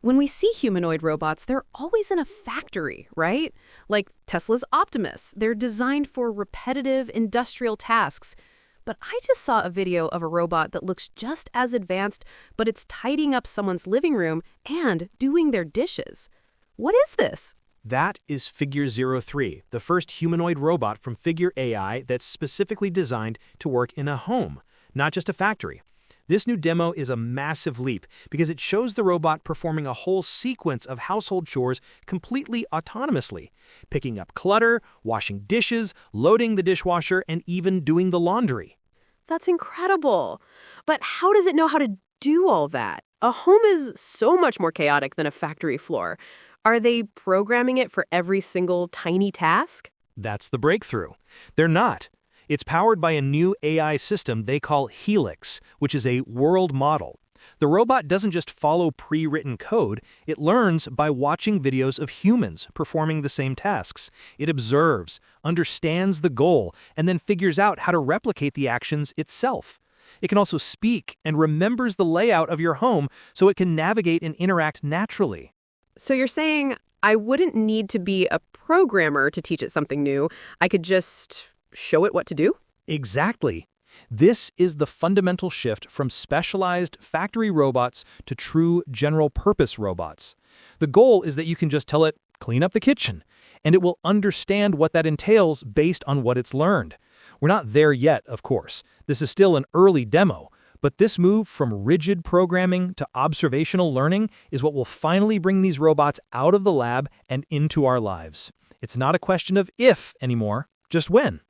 When we see humanoid robots, they're always in a factory, right? Like Tesla's Optimus. They're designed for repetitive industrial tasks. But I just saw a video of a robot that looks just as advanced, but it's tidying up someone's living room and doing their dishes. What is this? That is Figure 03, the first humanoid robot from Figure AI that's specifically designed to work in a home, not just a factory. This new demo is a massive leap because it shows the robot performing a whole sequence of household chores completely autonomously, picking up clutter, washing dishes, loading the dishwasher, and even doing the laundry. That's incredible. But how does it know how to do all that? A home is so much more chaotic than a factory floor. Are they programming it for every single tiny task? That's the breakthrough. They're not. It's powered by a new AI system they call Helix, which is a world model. The robot doesn't just follow pre-written code, it learns by watching videos of humans performing the same tasks. It observes, understands the goal, and then figures out how to replicate the actions itself. It can also speak and remembers the layout of your home so it can navigate and interact naturally. So you're saying I wouldn't need to be a programmer to teach it something new. I could just show it what to do? Exactly. This is the fundamental shift from specialized factory robots to true general-purpose robots. The goal is that you can just tell it, clean up the kitchen, and it will understand what that entails based on what it's learned. We're not there yet, of course. This is still an early demo, but this move from rigid programming to observational learning is what will finally bring these robots out of the lab and into our lives. It's not a question of if anymore, just when.